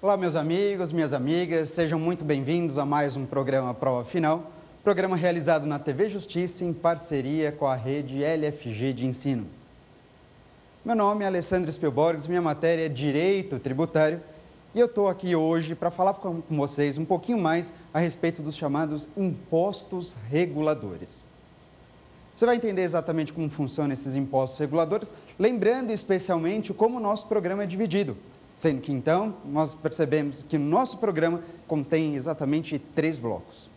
Olá, meus amigos, minhas amigas, sejam muito bem-vindos a mais um programa Prova Final, programa realizado na TV Justiça em parceria com a rede LFG de ensino. Meu nome é Alessandro Spielborgs, minha matéria é Direito Tributário e eu estou aqui hoje para falar com vocês um pouquinho mais a respeito dos chamados impostos reguladores. Você vai entender exatamente como funcionam esses impostos reguladores, lembrando especialmente como o nosso programa é dividido. Sendo que, então, nós percebemos que o nosso programa contém exatamente 3 blocos.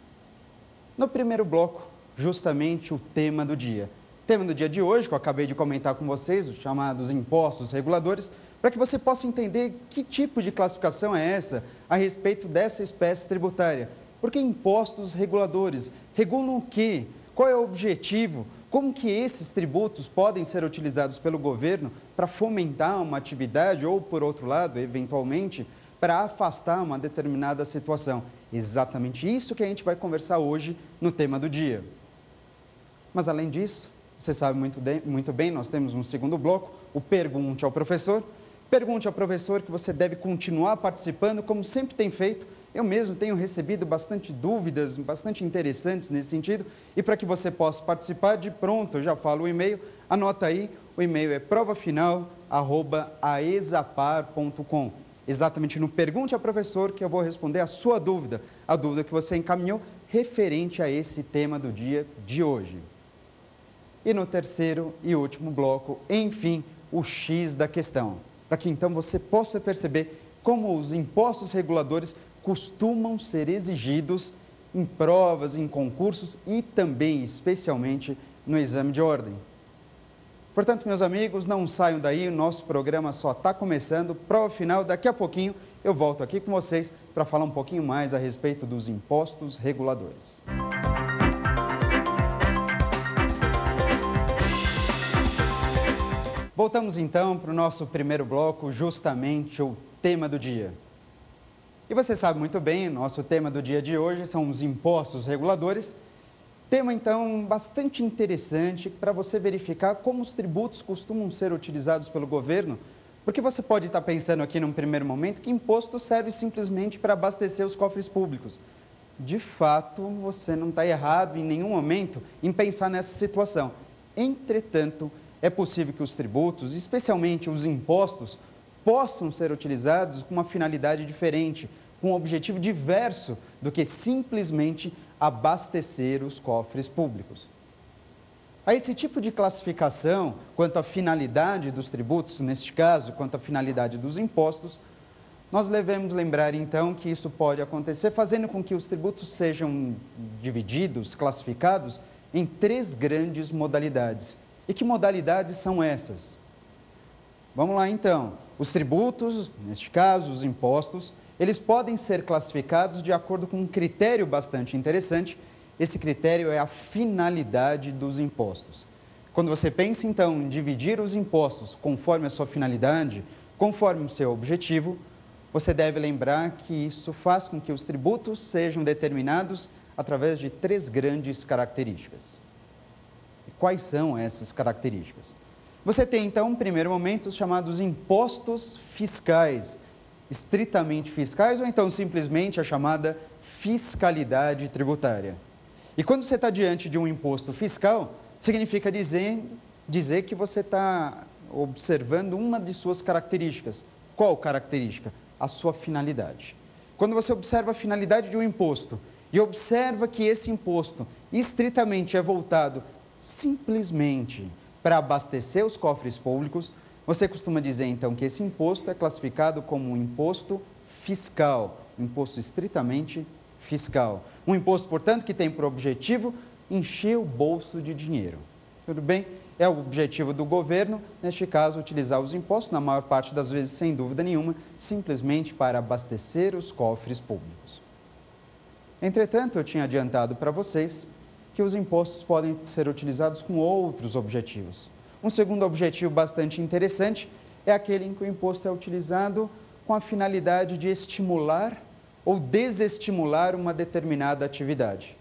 No primeiro bloco, justamente o tema do dia. O tema do dia de hoje, que eu acabei de comentar com vocês, os chamados impostos reguladores, para que você possa entender que tipo de classificação é essa a respeito dessa espécie tributária. Porque impostos reguladores regulam o quê? Qual é o objetivo? Como que esses tributos podem ser utilizados pelo governo para fomentar uma atividade ou, por outro lado, eventualmente, para afastar uma determinada situação? Exatamente isso que a gente vai conversar hoje no tema do dia. Mas, além disso, você sabe muito bem, nós temos um segundo bloco, o Pergunte ao Professor. Pergunte ao professor que você deve continuar participando, como sempre tem feito. Eu mesmo tenho recebido bastante dúvidas, bastante interessantes nesse sentido. E para que você possa participar, de pronto, eu já falo o e-mail, anota aí, o e-mail é provafinal@aesapar.com. Exatamente no Pergunte ao Professor que eu vou responder a sua dúvida, a dúvida que você encaminhou referente a esse tema do dia de hoje. E no terceiro e último bloco, enfim, o X da questão, para que então você possa perceber como os impostos reguladores costumam ser exigidos em provas, em concursos e também, especialmente, no exame de ordem. Portanto, meus amigos, não saiam daí, o nosso programa só está começando. Prova final, daqui a pouquinho eu volto aqui com vocês para falar um pouquinho mais a respeito dos impostos reguladores. Voltamos então para o nosso primeiro bloco, justamente o tema do dia. E você sabe muito bem, nosso tema do dia de hoje são os impostos reguladores. Tema, então, bastante interessante para você verificar como os tributos costumam ser utilizados pelo governo, porque você pode estar pensando aqui num primeiro momento que imposto serve simplesmente para abastecer os cofres públicos. De fato, você não está errado em nenhum momento em pensar nessa situação. Entretanto, é possível que os tributos, especialmente os impostos, possam ser utilizados com uma finalidade diferente, com um objetivo diverso do que simplesmente abastecer os cofres públicos. A esse tipo de classificação, quanto à finalidade dos tributos, neste caso, quanto à finalidade dos impostos, nós devemos lembrar então que isso pode acontecer fazendo com que os tributos sejam divididos, classificados em 3 grandes modalidades. E que modalidades são essas? Vamos lá então. Os tributos, neste caso, os impostos, eles podem ser classificados de acordo com um critério bastante interessante. Esse critério é a finalidade dos impostos. Quando você pensa, então, em dividir os impostos conforme a sua finalidade, conforme o seu objetivo, você deve lembrar que isso faz com que os tributos sejam determinados através de 3 grandes características. E quais são essas características? Você tem, então, no primeiro momento, os chamados impostos fiscais, estritamente fiscais, ou então simplesmente a chamada fiscalidade tributária. E quando você está diante de um imposto fiscal, significa dizer que você está observando uma de suas características. Qual característica? A sua finalidade. Quando você observa a finalidade de um imposto e observa que esse imposto estritamente é voltado simplesmente para abastecer os cofres públicos, você costuma dizer, então, que esse imposto é classificado como um imposto fiscal, imposto estritamente fiscal. Um imposto, portanto, que tem por objetivo encher o bolso de dinheiro. Tudo bem? É o objetivo do governo, neste caso, utilizar os impostos, na maior parte das vezes, sem dúvida nenhuma, simplesmente para abastecer os cofres públicos. Entretanto, eu tinha adiantado para vocês que os impostos podem ser utilizados com outros objetivos. Um segundo objetivo bastante interessante é aquele em que o imposto é utilizado com a finalidade de estimular ou desestimular uma determinada atividade.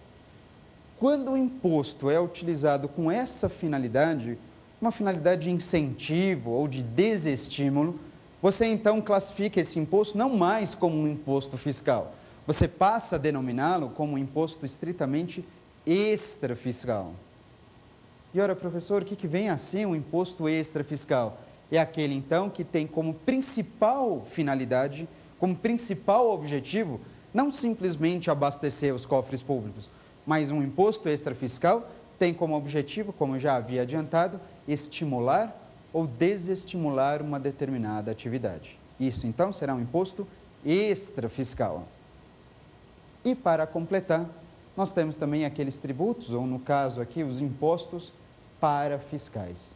Quando o imposto é utilizado com essa finalidade, uma finalidade de incentivo ou de desestímulo, você então classifica esse imposto não mais como um imposto fiscal, você passa a denominá-lo como um imposto estritamente extrafiscal. E ora, professor, o que vem a ser um imposto extrafiscal? É aquele, então, que tem como principal finalidade, como principal objetivo, não simplesmente abastecer os cofres públicos, mas um imposto extrafiscal tem como objetivo, como já havia adiantado, estimular ou desestimular uma determinada atividade. Isso, então, será um imposto extrafiscal. E, para completar, nós temos também aqueles tributos, ou no caso aqui, os impostos parafiscais.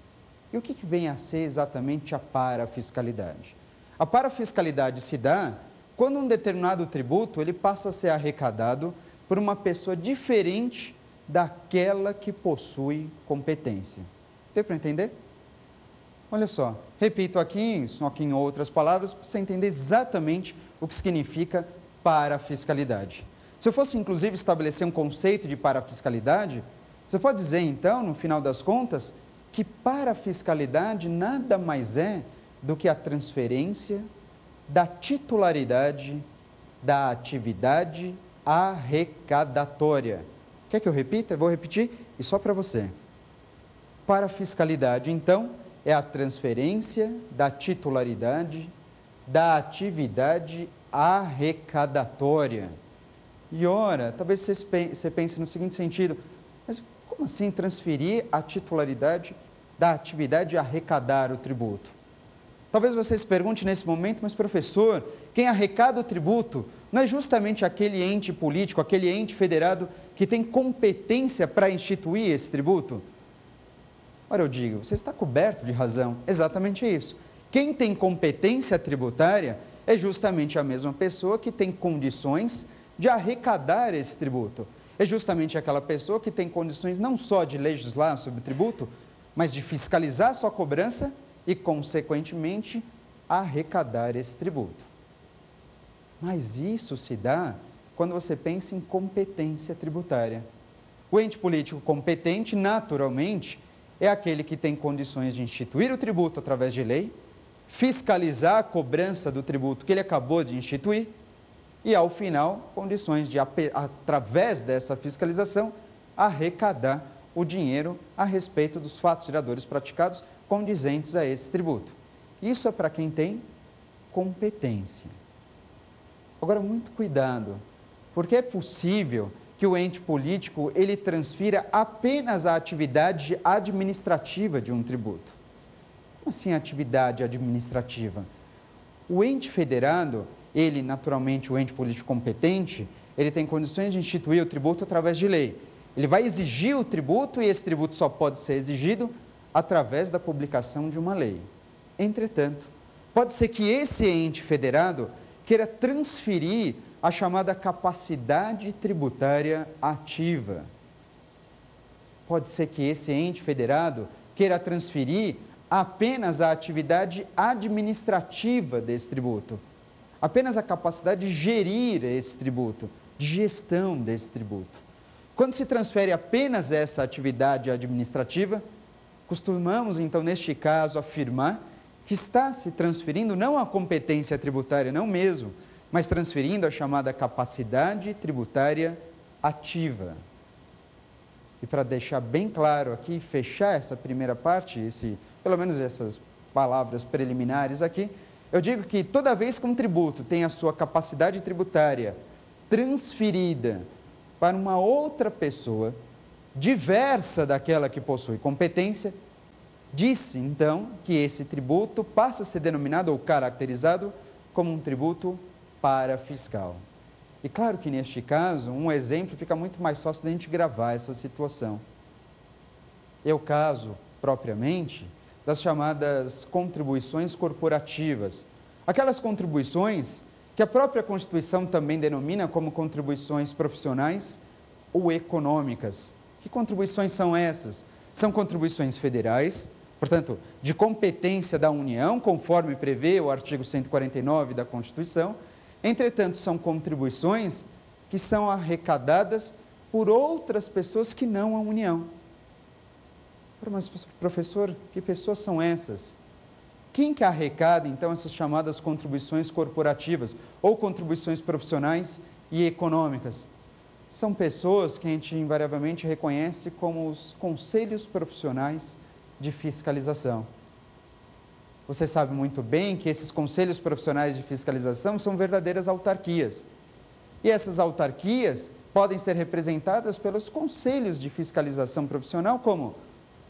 E o que vem a ser exatamente a parafiscalidade? A parafiscalidade se dá quando um determinado tributo ele passa a ser arrecadado por uma pessoa diferente daquela que possui competência. Deu para entender? Olha só, repito aqui, só que em outras palavras, para você entender exatamente o que significa parafiscalidade. Se eu fosse, inclusive, estabelecer um conceito de parafiscalidade, você pode dizer, então, no final das contas, que parafiscalidade nada mais é do que a transferência da titularidade da atividade arrecadatória. Quer que eu repita? Eu vou repetir e só para você. Parafiscalidade, então, é a transferência da titularidade da atividade arrecadatória. E ora, talvez você pense no seguinte sentido, mas como assim transferir a titularidade da atividade de arrecadar o tributo? Talvez você se pergunte nesse momento, mas professor, quem arrecada o tributo não é justamente aquele ente político, aquele ente federado que tem competência para instituir esse tributo? Ora, eu digo, você está coberto de razão, exatamente isso. Quem tem competência tributária é justamente a mesma pessoa que tem condições de arrecadar esse tributo. É justamente aquela pessoa que tem condições não só de legislar sobre o tributo, mas de fiscalizar sua cobrança e, consequentemente, arrecadar esse tributo. Mas isso se dá quando você pensa em competência tributária. O ente político competente, naturalmente, é aquele que tem condições de instituir o tributo através de lei, fiscalizar a cobrança do tributo que ele acabou de instituir e, ao final, condições de, através dessa fiscalização, arrecadar o dinheiro a respeito dos fatos geradores praticados condizentes a esse tributo. Isso é para quem tem competência. Agora, muito cuidado, porque é possível que o ente político ele transfira apenas a atividade administrativa de um tributo. Como assim atividade administrativa? O ente federado, ele naturalmente, o ente político competente, ele tem condições de instituir o tributo através de lei. Ele vai exigir o tributo e esse tributo só pode ser exigido através da publicação de uma lei. Entretanto, pode ser que esse ente federado queira transferir a chamada capacidade tributária ativa. Pode ser que esse ente federado queira transferir apenas a atividade administrativa desse tributo, apenas a capacidade de gerir esse tributo, de gestão desse tributo. Quando se transfere apenas essa atividade administrativa, costumamos, então, neste caso, afirmar que está se transferindo não a competência tributária, não mesmo, mas transferindo a chamada capacidade tributária ativa. E para deixar bem claro aqui, fechar essa primeira parte, pelo menos essas palavras preliminares aqui, eu digo que toda vez que um tributo tem a sua capacidade tributária transferida para uma outra pessoa, diversa daquela que possui competência, disse então que esse tributo passa a ser denominado ou caracterizado como um tributo parafiscal. E claro que neste caso, um exemplo fica muito mais fácil de a gente gravar essa situação. É o caso, propriamente, das chamadas contribuições corporativas. Aquelas contribuições que a própria Constituição também denomina como contribuições profissionais ou econômicas. Que contribuições são essas? São contribuições federais, portanto, de competência da União, conforme prevê o artigo 149 da Constituição. Entretanto, são contribuições que são arrecadadas por outras pessoas que não a União. Mas, professor, que pessoas são essas? Quem que arrecada, então, essas chamadas contribuições corporativas ou contribuições profissionais e econômicas? São pessoas que a gente invariavelmente reconhece como os conselhos profissionais de fiscalização. Você sabe muito bem que esses conselhos profissionais de fiscalização são verdadeiras autarquias. E essas autarquias podem ser representadas pelos conselhos de fiscalização profissional, como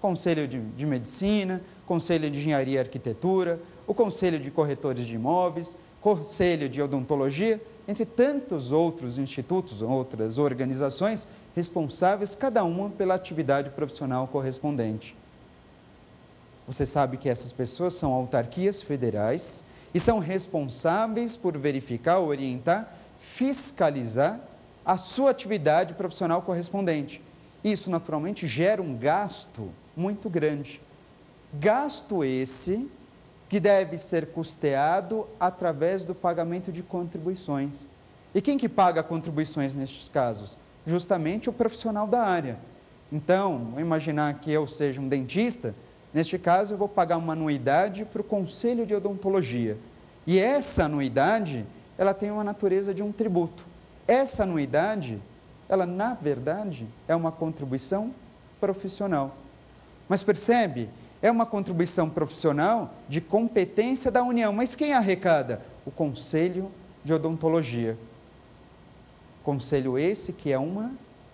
Conselho de Medicina, Conselho de Engenharia e Arquitetura, o Conselho de Corretores de Imóveis, Conselho de Odontologia, entre tantos outros institutos, outras organizações responsáveis, cada uma pela atividade profissional correspondente. Você sabe que essas pessoas são autarquias federais e são responsáveis por verificar, orientar, fiscalizar a sua atividade profissional correspondente. Isso, naturalmente, gera um gasto muito grande. Gasto esse que deve ser custeado através do pagamento de contribuições. E quem que paga contribuições nestes casos? Justamente o profissional da área. Então, vou imaginar que eu seja um dentista, neste caso eu vou pagar uma anuidade para o Conselho de Odontologia. E essa anuidade, ela tem uma natureza de um tributo. Essa anuidade, ela na verdade é uma contribuição profissional. Mas percebe? É uma contribuição profissional de competência da União. Mas quem arrecada? O Conselho de Odontologia. Conselho esse que é uma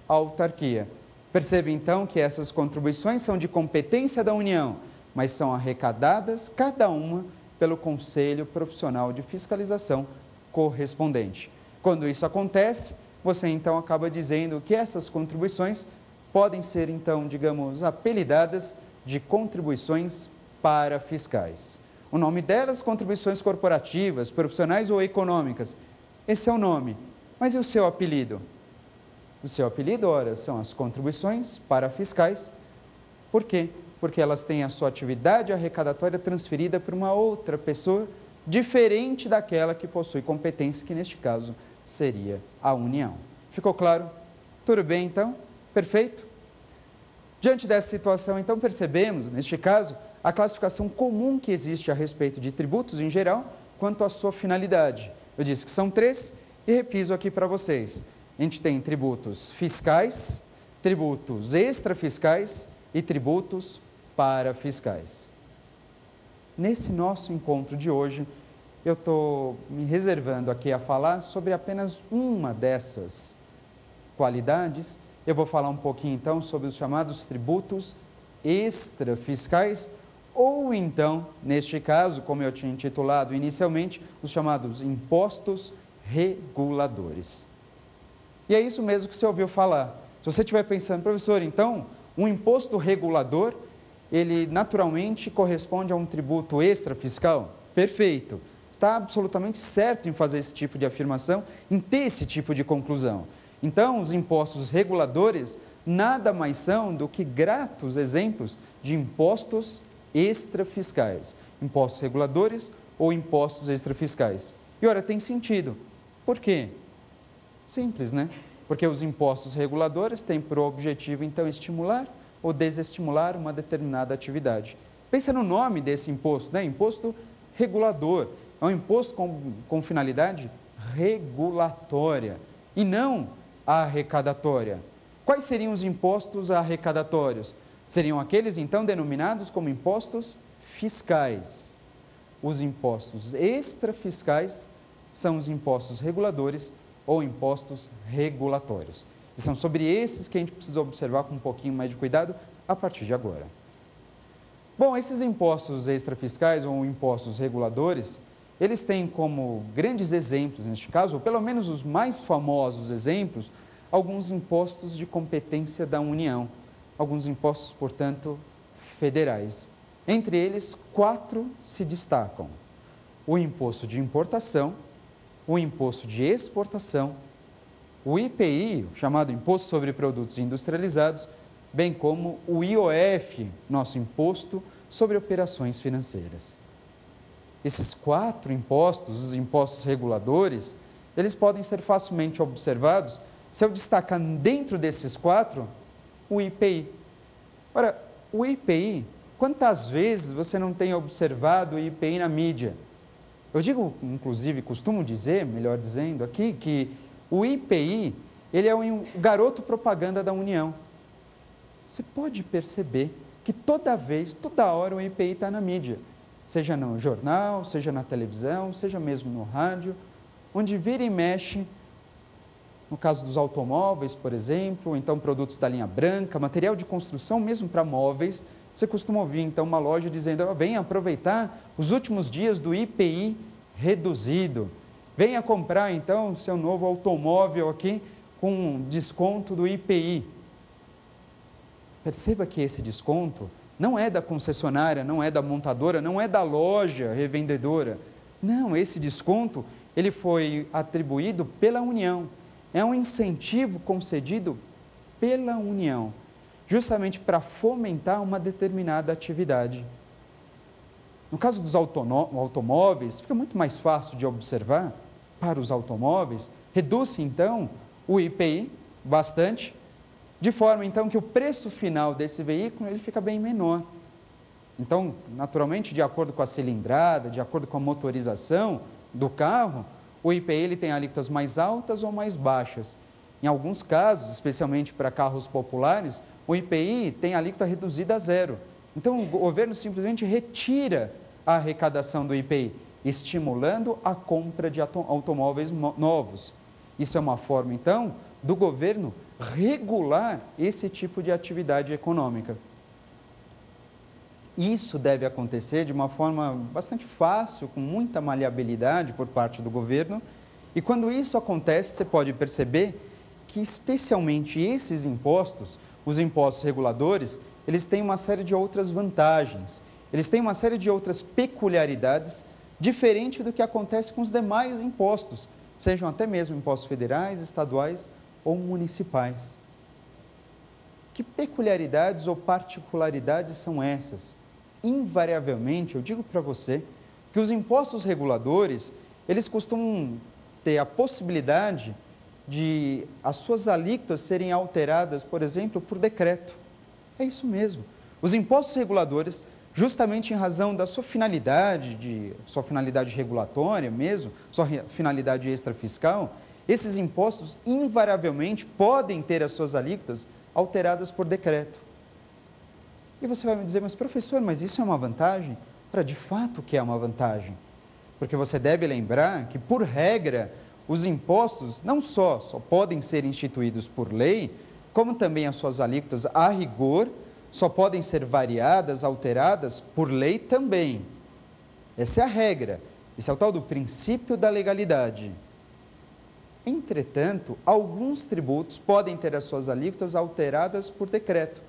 autarquia. Percebe então que essas contribuições são de competência da União, mas são arrecadadas cada uma pelo Conselho Profissional de Fiscalização correspondente. Quando isso acontece, você então acaba dizendo que essas contribuições podem ser então, digamos, apelidadas de contribuições parafiscais. O nome delas, contribuições corporativas, profissionais ou econômicas. Esse é o nome. Mas e o seu apelido? O seu apelido, ora, são as contribuições parafiscais. Por quê? Porque elas têm a sua atividade arrecadatória transferida para uma outra pessoa, diferente daquela que possui competência, que neste caso seria a União. Ficou claro? Tudo bem, então? Perfeito? Diante dessa situação, então, percebemos, neste caso, a classificação comum que existe a respeito de tributos em geral, quanto à sua finalidade. Eu disse que são 3 e repiso aqui para vocês. A gente tem tributos fiscais, tributos extrafiscais e tributos parafiscais. Nesse nosso encontro de hoje, eu estou me reservando aqui a falar sobre apenas uma dessas qualidades. Eu vou falar um pouquinho então sobre os chamados tributos extrafiscais, ou então, neste caso, como eu tinha intitulado inicialmente, os chamados impostos reguladores. E é isso mesmo que você ouviu falar. Se você estiver pensando, professor, então, um imposto regulador, ele naturalmente corresponde a um tributo extrafiscal? Perfeito. Está absolutamente certo em fazer esse tipo de afirmação, em ter esse tipo de conclusão. Então, os impostos reguladores nada mais são do que gratos exemplos de impostos extrafiscais. Impostos reguladores ou impostos extrafiscais. E, ora, tem sentido. Por quê? Simples, né? Porque os impostos reguladores têm por objetivo, então, estimular ou desestimular uma determinada atividade. Pensa no nome desse imposto, né? Imposto regulador. É um imposto com finalidade regulatória e não arrecadatória. Quais seriam os impostos arrecadatórios? Seriam aqueles, então, denominados como impostos fiscais. Os impostos extrafiscais são os impostos reguladores ou impostos regulatórios. E são sobre esses que a gente precisa observar com um pouquinho mais de cuidado a partir de agora. Bom, esses impostos extrafiscais ou impostos reguladores, eles têm como grandes exemplos, neste caso, ou pelo menos os mais famosos exemplos, alguns impostos de competência da União, alguns impostos, portanto, federais. Entre eles, 4 se destacam: o imposto de importação, o imposto de exportação, o IPI, chamado Imposto sobre Produtos Industrializados, bem como o IOF, nosso Imposto sobre Operações Financeiras. Esses 4 impostos, os impostos reguladores, eles podem ser facilmente observados se eu destacar dentro desses 4 o IPI. Ora, o IPI quantas vezes você não tem observado o IPI na mídia? Eu digo, inclusive, costumo dizer, melhor dizendo aqui, que o IPI, ele é o garoto propaganda da União. Você pode perceber que toda vez, toda hora o IPI está na mídia, seja no jornal, seja na televisão, seja mesmo no rádio, onde vira e mexe, no caso dos automóveis, por exemplo, então produtos da linha branca, material de construção mesmo para móveis, você costuma ouvir então uma loja dizendo, venha aproveitar os últimos dias do IPI reduzido, venha comprar então seu novo automóvel aqui com desconto do IPI. Perceba que esse desconto não é da concessionária, não é da montadora, não é da loja revendedora. Não, esse desconto ele foi atribuído pela União. É um incentivo concedido pela União, justamente para fomentar uma determinada atividade. No caso dos automóveis, fica muito mais fácil de observar para os automóveis, reduz-se então o IPI bastante, de forma então que o preço final desse veículo ele fica bem menor. Então, naturalmente, de acordo com a cilindrada, de acordo com a motorização do carro, o IPI ele tem alíquotas mais altas ou mais baixas. Em alguns casos, especialmente para carros populares, o IPI tem alíquota reduzida a zero. Então, o governo simplesmente retira a arrecadação do IPI, estimulando a compra de automóveis novos. Isso é uma forma, então, do governo regular esse tipo de atividade econômica. Isso deve acontecer de uma forma bastante fácil, com muita maleabilidade por parte do governo. E quando isso acontece, você pode perceber que, especialmente esses impostos, os impostos reguladores, eles têm uma série de outras vantagens. Eles têm uma série de outras peculiaridades, diferente do que acontece com os demais impostos, sejam até mesmo impostos federais, estaduais ou municipais. Que peculiaridades ou particularidades são essas? Invariavelmente, eu digo para você que os impostos reguladores, eles costumam ter a possibilidade de as suas alíquotas serem alteradas, por exemplo, por decreto. É isso mesmo. Os impostos reguladores, justamente em razão da sua finalidade regulatória mesmo, sua finalidade extrafiscal, esses impostos invariavelmente podem ter as suas alíquotas alteradas por decreto. E você vai me dizer, mas professor, mas isso é uma vantagem? De fato que é uma vantagem, porque você deve lembrar que, por regra, os impostos não só podem ser instituídos por lei, como também as suas alíquotas, a rigor, só podem ser variadas, alteradas por lei também. Essa é a regra, esse é o tal do princípio da legalidade. Entretanto, alguns tributos podem ter as suas alíquotas alteradas por decreto.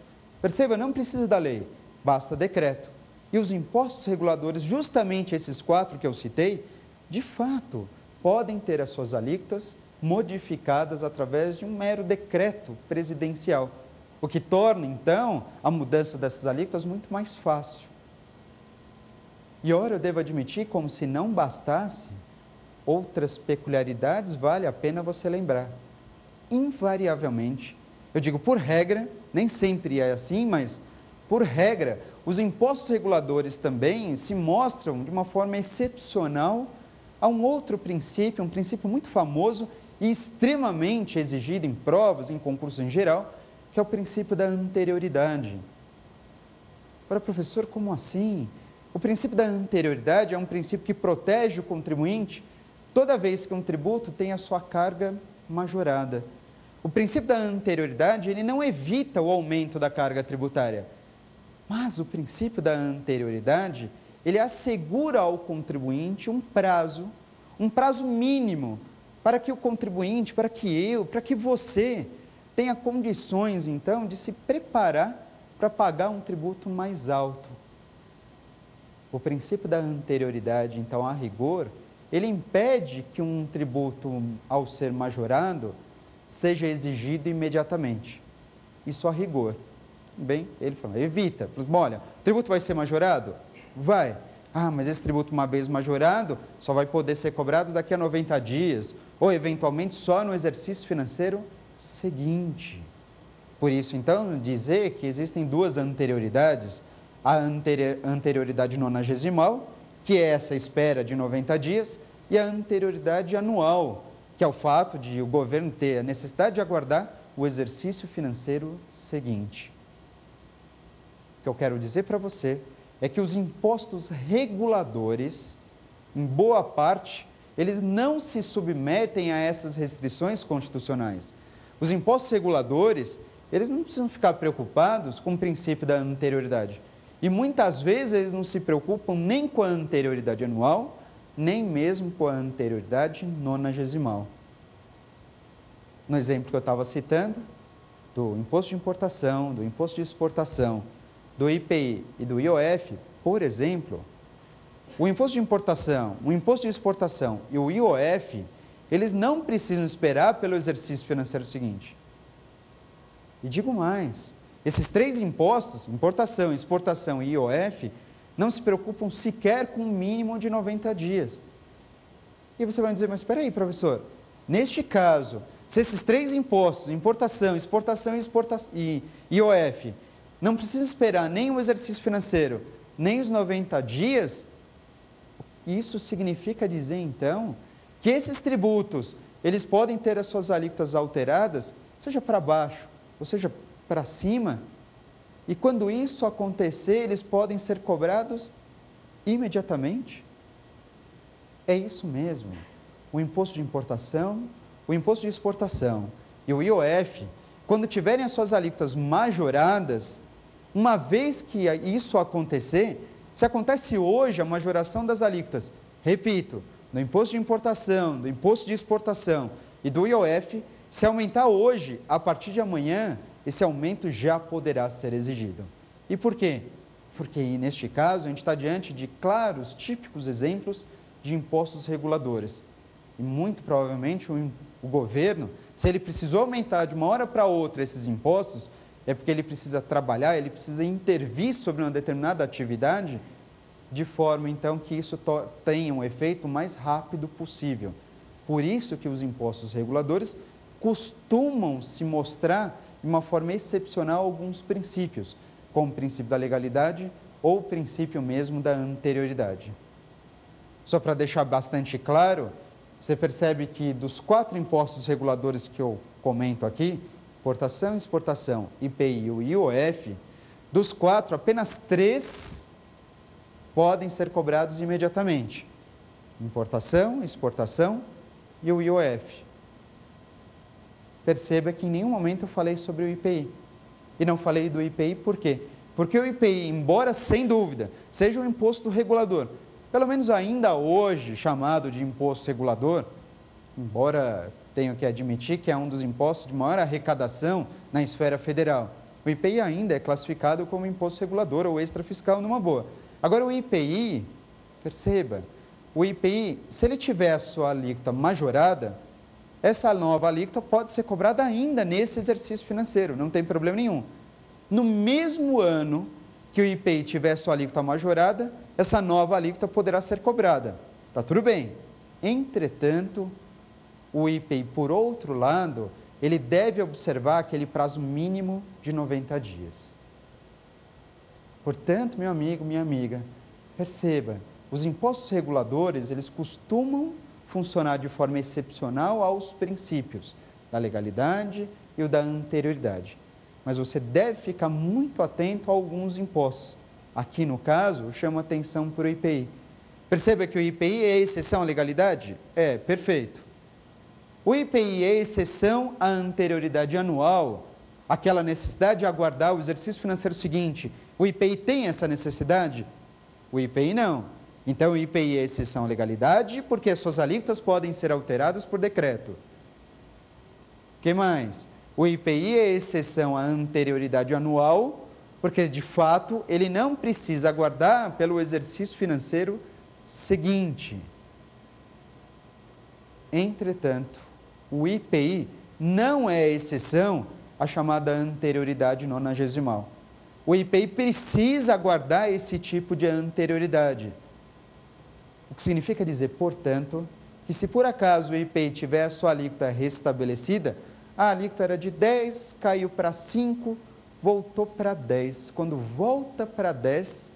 Perceba, não precisa da lei, basta decreto. E os impostos reguladores, justamente esses 4 que eu citei, de fato, podem ter as suas alíquotas modificadas através de um mero decreto presidencial, o que torna, então, a mudança dessas alíquotas muito mais fácil. E ora, eu devo admitir, como se não bastasse, outras peculiaridades vale a pena você lembrar. Invariavelmente, eu digo por regra, nem sempre é assim, mas por regra, os impostos reguladores também se mostram de uma forma excepcional a um outro princípio, um princípio muito famoso e extremamente exigido em provas, em concursos em geral, que é o princípio da anterioridade. Ora, professor, como assim? O princípio da anterioridade é um princípio que protege o contribuinte toda vez que um tributo tem a sua carga majorada. O princípio da anterioridade, ele não evita o aumento da carga tributária, mas o princípio da anterioridade, ele assegura ao contribuinte um prazo mínimo, para que o contribuinte, para que eu, para que você tenha condições, então, de se preparar para pagar um tributo mais alto. O princípio da anterioridade, então, a rigor, ele impede que um tributo, ao ser majorado, seja exigido imediatamente. Isso a rigor. Bem, ele fala, evita. Fala, olha, o tributo vai ser majorado? Vai. Ah, mas esse tributo, uma vez majorado, só vai poder ser cobrado daqui a 90 dias, ou eventualmente só no exercício financeiro seguinte. Por isso, então, dizer que existem 2 anterioridades, a anterioridade nonagesimal, que é essa espera de 90 dias, e a anterioridade anual, que é o fato de o governo ter a necessidade de aguardar o exercício financeiro seguinte. O que eu quero dizer para você é que os impostos reguladores, em boa parte, eles não se submetem a essas restrições constitucionais. Os impostos reguladores, eles não precisam ficar preocupados com o princípio da anterioridade. E muitas vezes eles não se preocupam nem com a anterioridade anual, nem mesmo com a anterioridade nonagesimal. No exemplo que eu estava citando, do imposto de importação, do imposto de exportação, do IPI e do IOF, por exemplo, o imposto de importação, o imposto de exportação e o IOF, eles não precisam esperar pelo exercício financeiro seguinte. E digo mais, esses três impostos, importação, exportação e IOF, não se preocupam sequer com um mínimo de 90 dias. E você vai dizer, mas espera aí, professor, neste caso, se esses três impostos, importação, exportação e IOF, não precisam esperar nem o exercício financeiro, nem os 90 dias, isso significa dizer, então, que esses tributos, eles podem ter as suas alíquotas alteradas, seja para baixo, ou seja, para cima, e quando isso acontecer, eles podem ser cobrados imediatamente? É isso mesmo. O imposto de importação, o imposto de exportação e o IOF, quando tiverem as suas alíquotas majoradas, uma vez que isso acontecer, se acontece hoje a majoração das alíquotas, repito, do imposto de importação, do imposto de exportação e do IOF, se aumentar hoje, a partir de amanhã, esse aumento já poderá ser exigido. E por quê? Porque, neste caso, a gente está diante de claros, típicos exemplos de impostos reguladores. E, muito provavelmente, o governo, se ele precisou aumentar de uma hora para outra esses impostos, é porque ele precisa trabalhar, ele precisa intervir sobre uma determinada atividade, de forma, então, que isso tenha um efeito o mais rápido possível. Por isso que os impostos reguladores costumam se mostrar de uma forma excepcional alguns princípios, como o princípio da legalidade ou o princípio mesmo da anterioridade. Só para deixar bastante claro, você percebe que dos 4 impostos reguladores que eu comento aqui, importação, exportação, IPI e IOF, dos 4, apenas 3 podem ser cobrados imediatamente. Importação, exportação e o IOF. Perceba que em nenhum momento eu falei sobre o IPI. E não falei do IPI por quê? Porque o IPI, embora sem dúvida seja um imposto regulador, pelo menos ainda hoje chamado de imposto regulador, embora tenho que admitir que é um dos impostos de maior arrecadação na esfera federal, o IPI ainda é classificado como imposto regulador ou extrafiscal numa boa. Agora o IPI, perceba, o IPI, se ele tiver a sua alíquota majorada, essa nova alíquota pode ser cobrada ainda nesse exercício financeiro, não tem problema nenhum. No mesmo ano que o IPI tiver a sua alíquota majorada, essa nova alíquota poderá ser cobrada. Está tudo bem. Entretanto, o IPI, por outro lado, ele deve observar aquele prazo mínimo de 90 dias. Portanto, meu amigo, minha amiga, perceba, os impostos reguladores, eles costumam funcionar de forma excepcional aos princípios da legalidade e o da anterioridade. Mas você deve ficar muito atento a alguns impostos. Aqui, no caso, eu chamo a atenção para o IPI. Perceba que o IPI é exceção à legalidade? É, perfeito. O IPI é exceção à anterioridade anual, aquela necessidade de aguardar o exercício financeiro seguinte. O IPI tem essa necessidade? O IPI não. Então, o IPI é exceção à legalidade, porque as suas alíquotas podem ser alteradas por decreto. O que mais? O IPI é exceção à anterioridade anual, porque, de fato, ele não precisa aguardar pelo exercício financeiro seguinte. Entretanto, o IPI não é exceção à chamada anterioridade nonagesimal. O IPI precisa aguardar esse tipo de anterioridade. O que significa dizer, portanto, que se por acaso o IPI tiver a sua alíquota restabelecida, a alíquota era de 10, caiu para 5, voltou para 10. Quando volta para 10,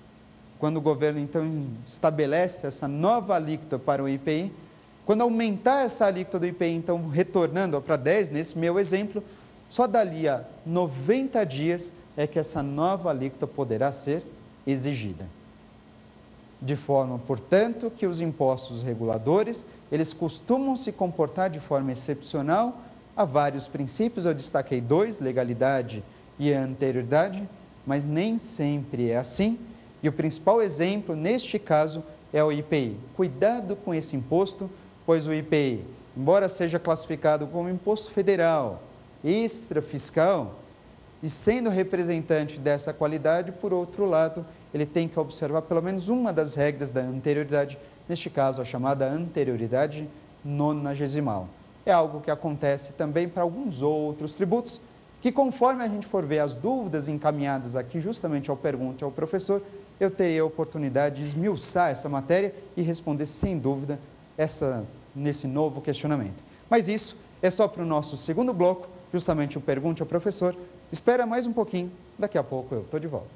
quando o governo então estabelece essa nova alíquota para o IPI, quando aumentar essa alíquota do IPI, então retornando para 10, nesse meu exemplo, só dali a 90 dias é que essa nova alíquota poderá ser exigida. De forma, portanto, que os impostos reguladores, eles costumam se comportar de forma excepcional a vários princípios. Eu destaquei 2, legalidade e anterioridade, mas nem sempre é assim. E o principal exemplo, neste caso, é o IPI. Cuidado com esse imposto, pois o IPI, embora seja classificado como imposto federal, extrafiscal, e sendo representante dessa qualidade, por outro lado, ele tem que observar pelo menos uma das regras da anterioridade, neste caso a chamada anterioridade nonagesimal. É algo que acontece também para alguns outros tributos, que conforme a gente for ver as dúvidas encaminhadas aqui justamente ao pergunte ao professor, eu terei a oportunidade de esmiuçar essa matéria e responder sem dúvida nesse novo questionamento. Mas isso é só para o nosso segundo bloco, justamente o pergunte ao professor. Espera mais um pouquinho, daqui a pouco eu estou de volta.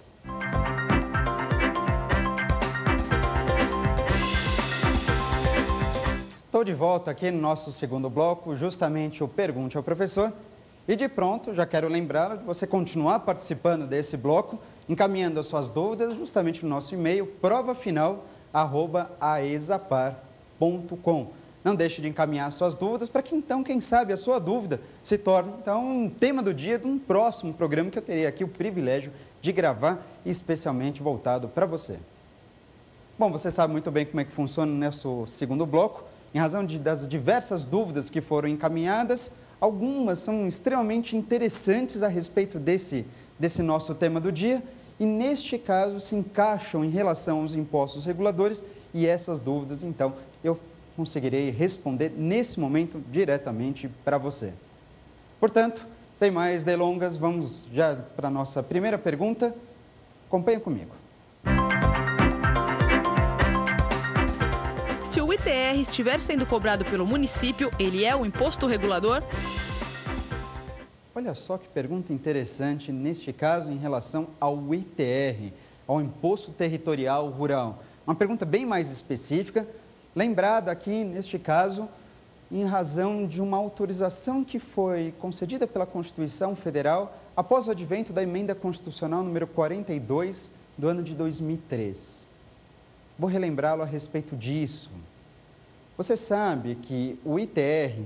Estou de volta aqui no nosso segundo bloco, justamente o pergunte ao professor. E de pronto, já quero lembrá-lo de você continuar participando desse bloco, encaminhando as suas dúvidas justamente no nosso e-mail, provafinal@aesapar.com. Não deixe de encaminhar suas dúvidas para que então, quem sabe, a sua dúvida se torne então um tema do dia de um próximo programa que eu terei aqui o privilégio de gravar, especialmente voltado para você. Bom, você sabe muito bem como é que funciona o nosso segundo bloco. Em razão das diversas dúvidas que foram encaminhadas, algumas são extremamente interessantes a respeito desse nosso tema do dia e, neste caso, se encaixam em relação aos impostos reguladores e essas dúvidas, então, eu conseguirei responder nesse momento diretamente para você. Portanto, sem mais delongas, vamos já para a nossa primeira pergunta. Acompanhe comigo. Se o ITR estiver sendo cobrado pelo município, ele é o imposto regulador? Olha só que pergunta interessante, neste caso, em relação ao ITR, ao Imposto Territorial Rural. Uma pergunta bem mais específica, lembrada aqui, neste caso, em razão de uma autorização que foi concedida pela Constituição Federal após o advento da Emenda Constitucional número 42 do ano de 2003. Vou relembrá-lo a respeito disso. Você sabe que o ITR,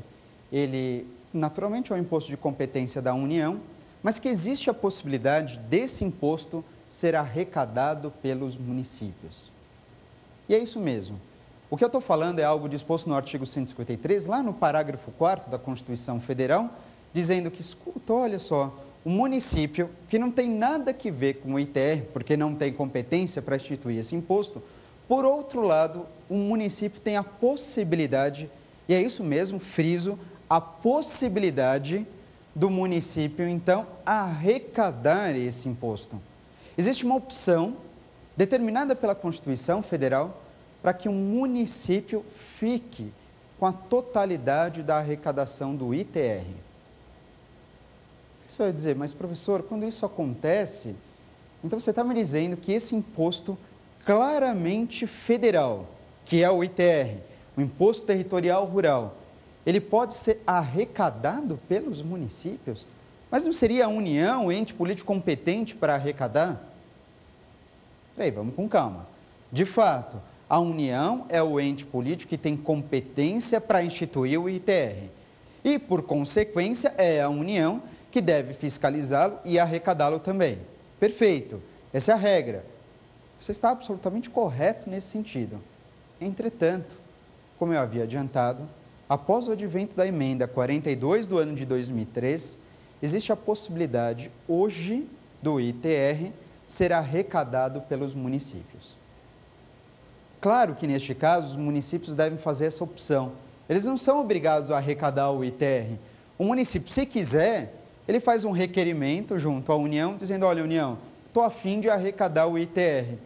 ele naturalmente é um imposto de competência da União, mas que existe a possibilidade desse imposto ser arrecadado pelos municípios. E é isso mesmo. O que eu estou falando é algo disposto no artigo 153, lá no parágrafo 4º da Constituição Federal, dizendo que, escuta, olha só, o município, que não tem nada que ver com o ITR, porque não tem competência para instituir esse imposto, por outro lado, o município tem a possibilidade, e é isso mesmo, friso, a possibilidade do município, então, arrecadar esse imposto. Existe uma opção determinada pela Constituição Federal para que um município fique com a totalidade da arrecadação do ITR. Isso vai dizer, mas professor, quando isso acontece, então você está me dizendo que esse imposto claramente federal, que é o ITR, o Imposto Territorial Rural, ele pode ser arrecadado pelos municípios? Mas não seria a União o ente político competente para arrecadar? Peraí, vamos com calma. De fato, a União é o ente político que tem competência para instituir o ITR. E, por consequência, é a União que deve fiscalizá-lo e arrecadá-lo também. Perfeito, essa é a regra. Você está absolutamente correto nesse sentido. Entretanto, como eu havia adiantado, após o advento da emenda 42 do ano de 2003, existe a possibilidade hoje do ITR ser arrecadado pelos municípios. Claro que neste caso os municípios devem fazer essa opção. Eles não são obrigados a arrecadar o ITR. O município, se quiser, ele faz um requerimento junto à União, dizendo, olha, União, estou a fim de arrecadar o ITR.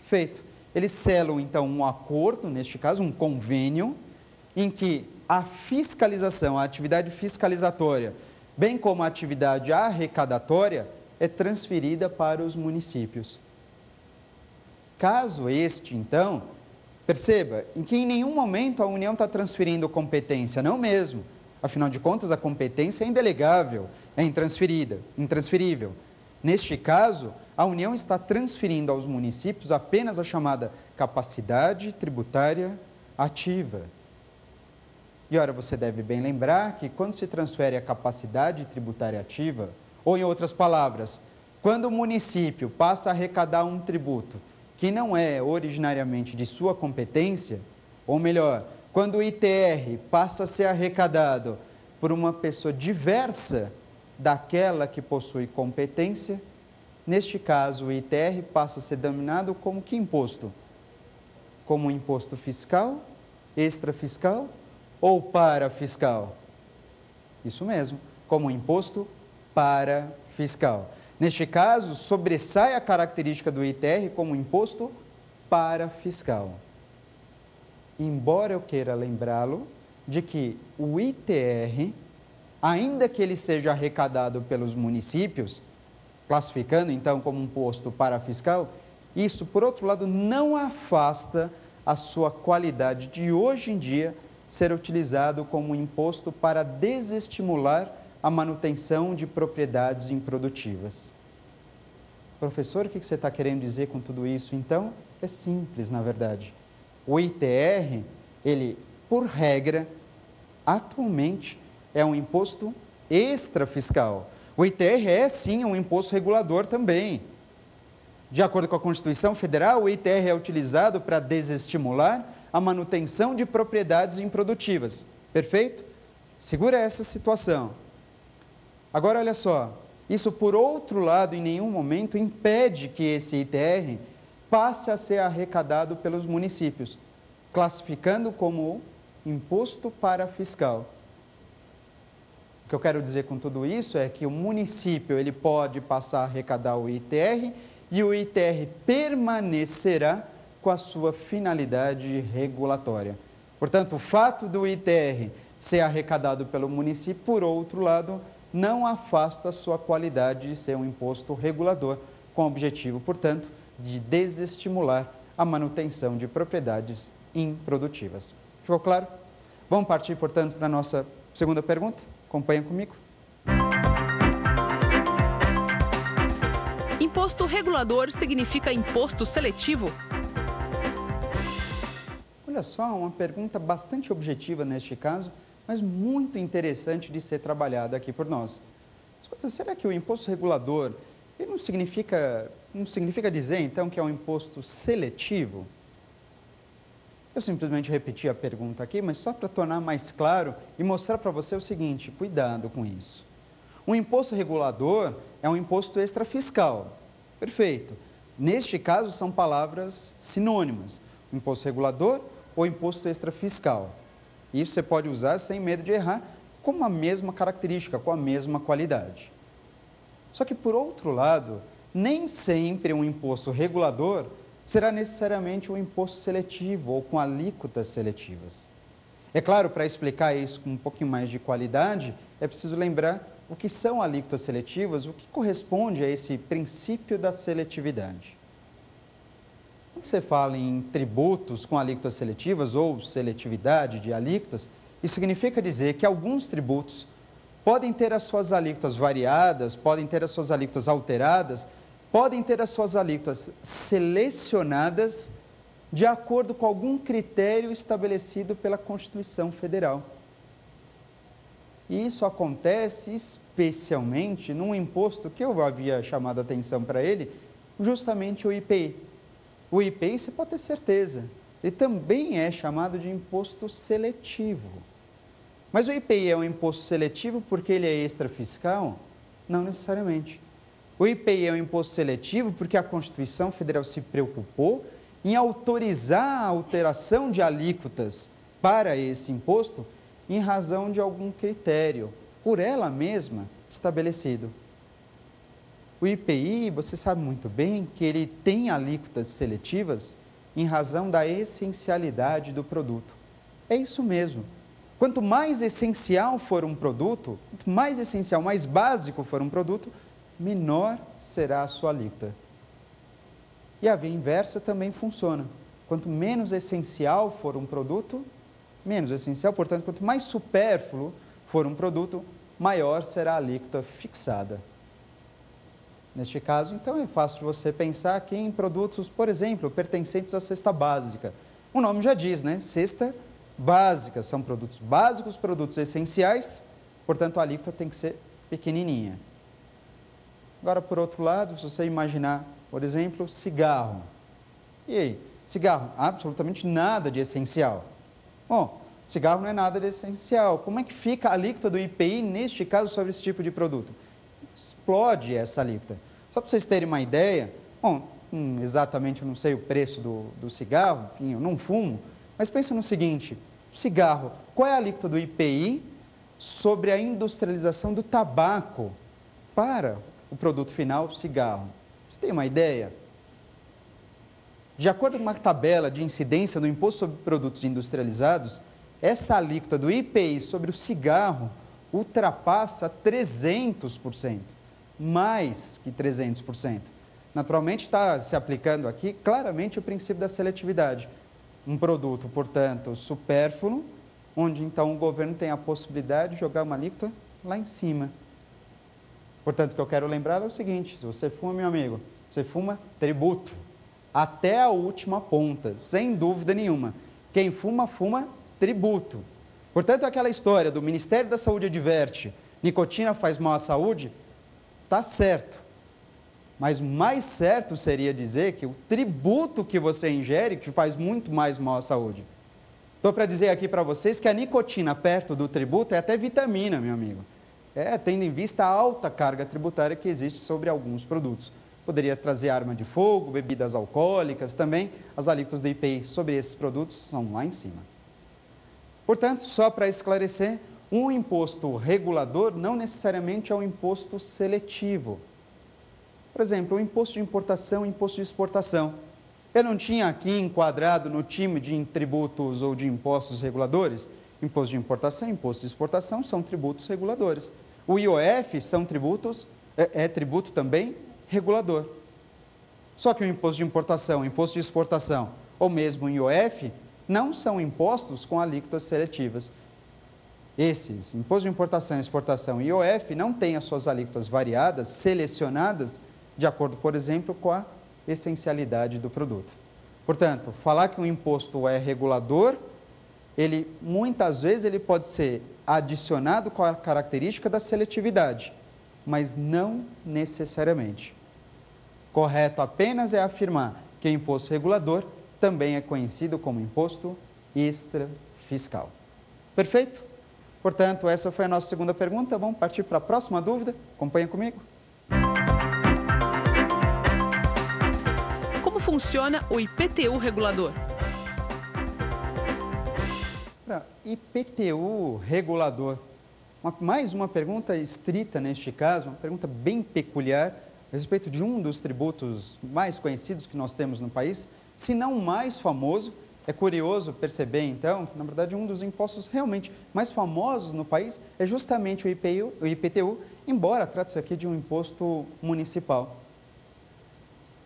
Feito. Eles selam, então, um acordo, neste caso, um convênio, em que a fiscalização, a atividade fiscalizatória, bem como a atividade arrecadatória, é transferida para os municípios. Caso este, então, perceba em que em nenhum momento a União está transferindo competência, não mesmo. Afinal de contas, a competência é indelegável, é intransferível. Neste caso, a União está transferindo aos municípios apenas a chamada capacidade tributária ativa. E, ora, você deve bem lembrar que quando se transfere a capacidade tributária ativa, ou em outras palavras, quando o município passa a arrecadar um tributo que não é originariamente de sua competência, ou melhor, quando o ITR passa a ser arrecadado por uma pessoa diversa daquela que possui competência, neste caso o ITR passa a ser denominado como que imposto? Como imposto fiscal, extrafiscal ou parafiscal? Isso mesmo, como imposto parafiscal. Neste caso, sobressai a característica do ITR como imposto parafiscal. Embora eu queira lembrá-lo de que o ITR, ainda que ele seja arrecadado pelos municípios, classificando então como imposto parafiscal, isso, por outro lado, não afasta a sua qualidade de hoje em dia ser utilizado como imposto para desestimular a manutenção de propriedades improdutivas. Professor, o que você está querendo dizer com tudo isso? Então, é simples, na verdade. O ITR, ele, por regra, atualmente, é um imposto extrafiscal. O ITR é, sim, um imposto regulador também. De acordo com a Constituição Federal, o ITR é utilizado para desestimular a manutenção de propriedades improdutivas. Perfeito? Segura essa situação. Agora, olha só, isso, por outro lado, em nenhum momento impede que esse ITR passe a ser arrecadado pelos municípios, classificando como imposto parafiscal. O que eu quero dizer com tudo isso é que o município ele pode passar a arrecadar o ITR e o ITR permanecerá com a sua finalidade regulatória. Portanto, o fato do ITR ser arrecadado pelo município, por outro lado, não afasta a sua qualidade de ser um imposto regulador, com o objetivo, portanto, de desestimular a manutenção de propriedades improdutivas. Ficou claro? Vamos partir, portanto, para a nossa segunda pergunta? Acompanha comigo. Imposto regulador significa imposto seletivo? Olha só, uma pergunta bastante objetiva neste caso, mas muito interessante de ser trabalhada aqui por nós. Escuta, será que o imposto regulador ele não significa dizer, então, que é um imposto seletivo? Eu simplesmente repeti a pergunta aqui, mas só para tornar mais claro e mostrar para você o seguinte, cuidado com isso. Um imposto regulador é um imposto extrafiscal. Perfeito. Neste caso, são palavras sinônimas. Imposto regulador ou imposto extrafiscal. Isso você pode usar sem medo de errar, com a mesma característica, com a mesma qualidade. Só que, por outro lado, nem sempre um imposto regulador será necessariamente um imposto seletivo ou com alíquotas seletivas. É claro, para explicar isso com um pouquinho mais de qualidade, é preciso lembrar o que são alíquotas seletivas, o que corresponde a esse princípio da seletividade. Quando você fala em tributos com alíquotas seletivas ou seletividade de alíquotas, isso significa dizer que alguns tributos podem ter as suas alíquotas variadas, podem ter as suas alíquotas alteradas, podem ter as suas alíquotas selecionadas de acordo com algum critério estabelecido pela Constituição Federal. E isso acontece especialmente num imposto que eu havia chamado a atenção para ele, justamente o IPI. O IPI, você pode ter certeza, ele também é chamado de imposto seletivo. Mas o IPI é um imposto seletivo porque ele é extrafiscal? Não necessariamente. O IPI é um imposto seletivo porque a Constituição Federal se preocupou em autorizar a alteração de alíquotas para esse imposto em razão de algum critério, por ela mesma, estabelecido. O IPI, você sabe muito bem que ele tem alíquotas seletivas em razão da essencialidade do produto. É isso mesmo. Quanto mais essencial for um produto, quanto mais essencial, mais básico for um produto, menor será a sua alíquota. E a via inversa também funciona. Quanto menos essencial for um produto, menos essencial, portanto, quanto mais supérfluo for um produto, maior será a alíquota fixada. Neste caso, então, é fácil de você pensar aqui em produtos, por exemplo, pertencentes à cesta básica. O nome já diz, né? Cesta básica. São produtos básicos, produtos essenciais, portanto, a alíquota tem que ser pequenininha. Agora, por outro lado, se você imaginar, por exemplo, cigarro. E aí? Cigarro, absolutamente nada de essencial. Bom, cigarro não é nada de essencial. Como é que fica a alíquota do IPI, neste caso, sobre esse tipo de produto? Explode essa alíquota. Só para vocês terem uma ideia, bom, exatamente eu não sei o preço do cigarro, enfim, eu não fumo, mas pensa no seguinte, cigarro, qual é a alíquota do IPI sobre a industrialização do tabaco para o produto final, cigarro? Você tem uma ideia? De acordo com uma tabela de incidência do Imposto sobre Produtos Industrializados, essa alíquota do IPI sobre o cigarro ultrapassa 300%, mais que 300%. Naturalmente está se aplicando aqui claramente o princípio da seletividade. Um produto, portanto, supérfluo, onde então o governo tem a possibilidade de jogar uma alíquota lá em cima. Portanto, o que eu quero lembrar é o seguinte, se você fuma, meu amigo, você fuma tributo, até a última ponta, sem dúvida nenhuma. Quem fuma, fuma tributo. Portanto, aquela história do Ministério da Saúde adverte, nicotina faz mal à saúde, está certo. Mas mais certo seria dizer que o tributo que você ingere que faz muito mais mal à saúde. Estou para dizer aqui para vocês que a nicotina perto do tributo é até vitamina, meu amigo. Tendo em vista a alta carga tributária que existe sobre alguns produtos. Poderia trazer arma de fogo, bebidas alcoólicas, também as alíquotas do IPI sobre esses produtos são lá em cima. Portanto, só para esclarecer, um imposto regulador não necessariamente é um imposto seletivo. Por exemplo, o imposto de importação e o imposto de exportação. Eu não tinha aqui enquadrado no time de tributos ou de impostos reguladores? Imposto de importação e imposto de exportação são tributos reguladores. O IOF são tributos, é tributo também regulador. Só que o imposto de importação, o imposto de exportação ou mesmo o IOF não são impostos com alíquotas seletivas. Esses, imposto de importação, exportação e IOF, não têm as suas alíquotas variadas, selecionadas, de acordo, por exemplo, com a essencialidade do produto. Portanto, falar que um imposto é regulador, muitas vezes ele pode ser adicionado com a característica da seletividade, mas não necessariamente. Correto apenas é afirmar que o imposto regulador também é conhecido como imposto extrafiscal. Perfeito? Portanto, essa foi a nossa segunda pergunta. Vamos partir para a próxima dúvida? Acompanha comigo. Como funciona o IPTU regulador? IPTU regulador. Mais uma pergunta estrita neste caso, uma pergunta bem peculiar a respeito de um dos tributos mais conhecidos que nós temos no país, se não o mais famoso. É curioso perceber, então, que, na verdade, um dos impostos realmente mais famosos no país é justamente o IPTU, embora trate-se aqui de um imposto municipal.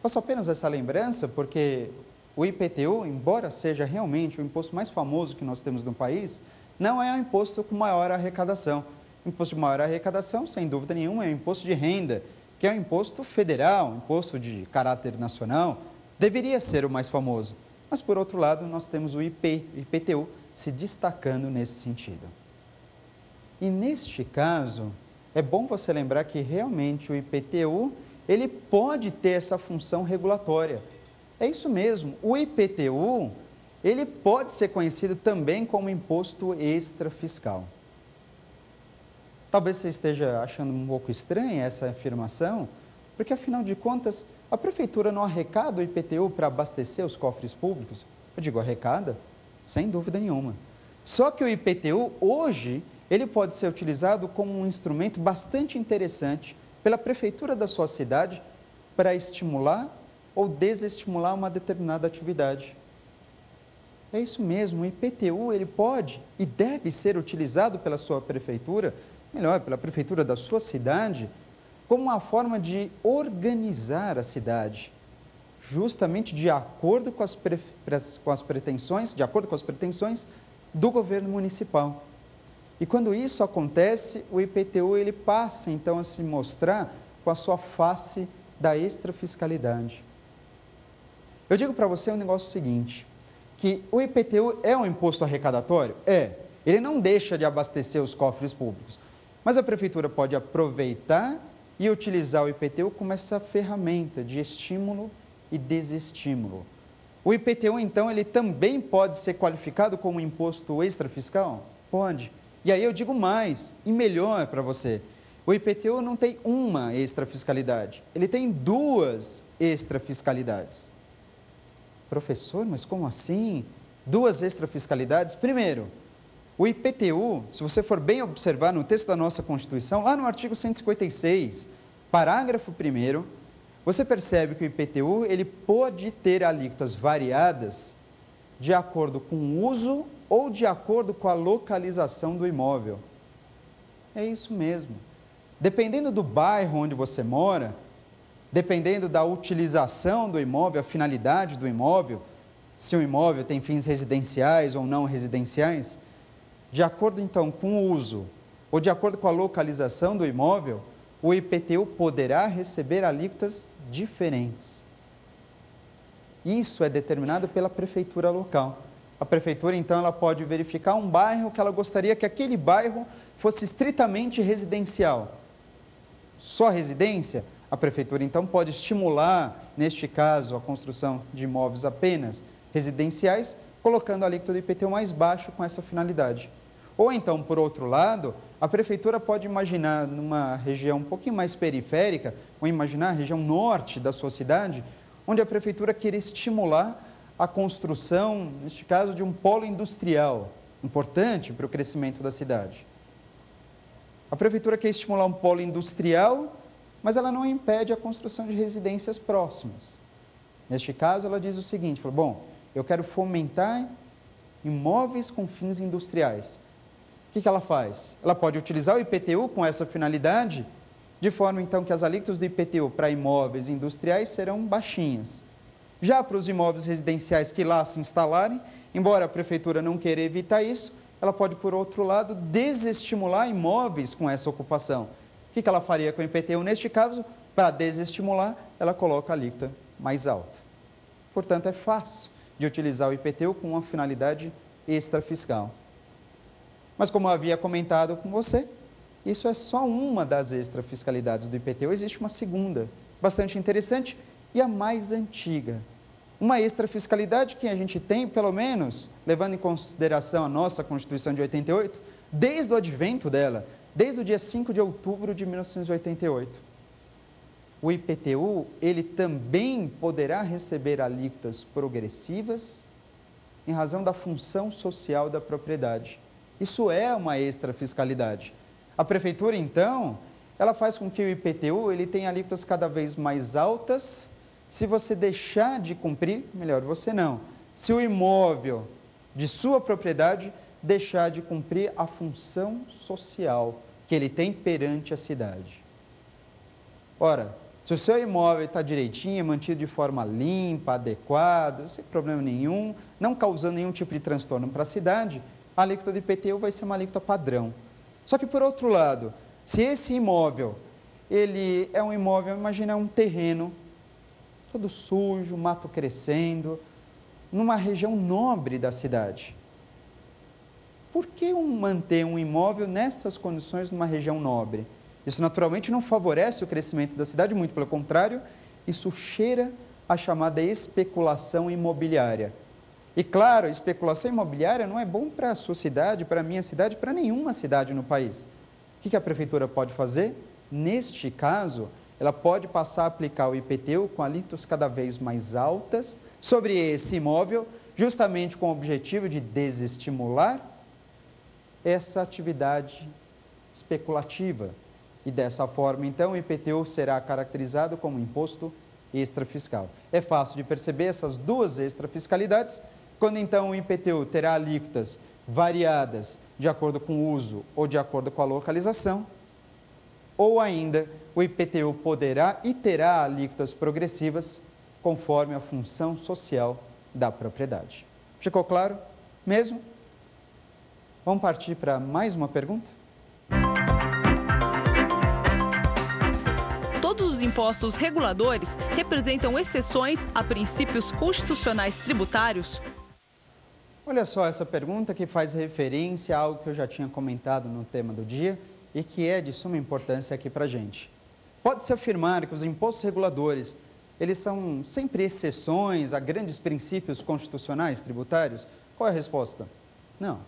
Faço apenas essa lembrança porque o IPTU, embora seja realmente o imposto mais famoso que nós temos no país, não é o imposto com maior arrecadação. O imposto de maior arrecadação, sem dúvida nenhuma, é o imposto de renda, que é um imposto federal, um imposto de caráter nacional, deveria ser o mais famoso. Mas, por outro lado, nós temos o IPTU se destacando nesse sentido. E, neste caso, é bom você lembrar que, realmente, o IPTU, ele pode ter essa função regulatória. É isso mesmo, o IPTU, ele pode ser conhecido também como imposto extrafiscal. Talvez você esteja achando um pouco estranha essa afirmação, porque, afinal de contas, a prefeitura não arrecada o IPTU para abastecer os cofres públicos? Eu digo arrecada, sem dúvida nenhuma. Só que o IPTU, hoje, ele pode ser utilizado como um instrumento bastante interessante pela prefeitura da sua cidade para estimular ou desestimular uma determinada atividade. É isso mesmo, o IPTU, ele pode e deve ser utilizado pela sua prefeitura, melhor, pela prefeitura da sua cidade, como uma forma de organizar a cidade, justamente de acordo com as pretensões, do governo municipal. E quando isso acontece, o IPTU ele passa então a se mostrar com a sua face da extrafiscalidade. Eu digo para você um negócio seguinte, que o IPTU é um imposto arrecadatório? É. Ele não deixa de abastecer os cofres públicos, mas a prefeitura pode aproveitar e utilizar o IPTU como essa ferramenta de estímulo e desestímulo. O IPTU, então, ele também pode ser qualificado como um imposto extrafiscal? Pode. E aí eu digo mais e melhor para você. O IPTU não tem uma extrafiscalidade, ele tem duas extrafiscalidades. Professor, mas como assim? Duas extrafiscalidades? Primeiro, o IPTU, se você for bem observar no texto da nossa Constituição, lá no artigo 156, parágrafo 1º, você percebe que o IPTU ele pode ter alíquotas variadas de acordo com o uso ou de acordo com a localização do imóvel. É isso mesmo. Dependendo do bairro onde você mora, dependendo da utilização do imóvel, a finalidade do imóvel, se o imóvel tem fins residenciais ou não residenciais, de acordo então com o uso ou de acordo com a localização do imóvel, o IPTU poderá receber alíquotas diferentes. Isso é determinado pela prefeitura local. A prefeitura, então, ela pode verificar um bairro que ela gostaria que aquele bairro fosse estritamente residencial. Só residência? A prefeitura, então, pode estimular, neste caso, a construção de imóveis apenas residenciais, colocando a alíquota do IPTU mais baixo com essa finalidade. Ou então, por outro lado, a prefeitura pode imaginar numa região um pouquinho mais periférica, ou imaginar a região norte da sua cidade, onde a prefeitura queira estimular a construção, neste caso, de um polo industrial, importante para o crescimento da cidade. A prefeitura quer estimular um polo industrial, mas ela não impede a construção de residências próximas. Neste caso, ela diz o seguinte, fala, bom, eu quero fomentar imóveis com fins industriais. O que ela faz? Ela pode utilizar o IPTU com essa finalidade, de forma então que as alíquotas do IPTU para imóveis industriais serão baixinhas. Já para os imóveis residenciais que lá se instalarem, embora a prefeitura não queira evitar isso, ela pode, por outro lado, desestimular imóveis com essa ocupação. O que ela faria com o IPTU neste caso? Para desestimular, ela coloca a alíquota mais alta. Portanto, é fácil de utilizar o IPTU com uma finalidade extrafiscal. Mas como eu havia comentado com você, isso é só uma das extrafiscalidades do IPTU, existe uma segunda, bastante interessante e a mais antiga. Uma extrafiscalidade que a gente tem, pelo menos, levando em consideração a nossa Constituição de 88, desde o advento dela, desde o dia 5 de outubro de 1988. O IPTU, ele também poderá receber alíquotas progressivas em razão da função social da propriedade. Isso é uma extrafiscalidade. A prefeitura, então, ela faz com que o IPTU ele tenha alíquotas cada vez mais altas. Se você deixar de cumprir, melhor você não. Se o imóvel de sua propriedade deixar de cumprir a função social que ele tem perante a cidade. Ora, se o seu imóvel está direitinho, mantido de forma limpa, adequada, sem problema nenhum, não causando nenhum tipo de transtorno para a cidade, a alíquota do IPTU vai ser uma alíquota padrão. Só que, por outro lado, se esse imóvel, ele é um imóvel, imagina um terreno, todo sujo, mato crescendo, numa região nobre da cidade. Por que manter um imóvel nessas condições numa região nobre? Isso naturalmente não favorece o crescimento da cidade, muito pelo contrário, isso cheira a chamada especulação imobiliária. E claro, a especulação imobiliária não é bom para a sua cidade, para a minha cidade, para nenhuma cidade no país. O que a prefeitura pode fazer? Neste caso, ela pode passar a aplicar o IPTU com alíquotas cada vez mais altas sobre esse imóvel, justamente com o objetivo de desestimular essa atividade especulativa. E dessa forma, então, o IPTU será caracterizado como imposto extrafiscal. É fácil de perceber essas duas extrafiscalidades, quando então o IPTU terá alíquotas variadas de acordo com o uso ou de acordo com a localização, ou ainda o IPTU poderá e terá alíquotas progressivas conforme a função social da propriedade. Ficou claro mesmo? Vamos partir para mais uma pergunta? Todos os impostos reguladores representam exceções a princípios constitucionais tributários? Olha só essa pergunta que faz referência a algo que eu já tinha comentado no tema do dia e que é de suma importância aqui para a gente. Pode-se afirmar que os impostos reguladores, eles são sempre exceções a grandes princípios constitucionais tributários? Qual é a resposta? Não.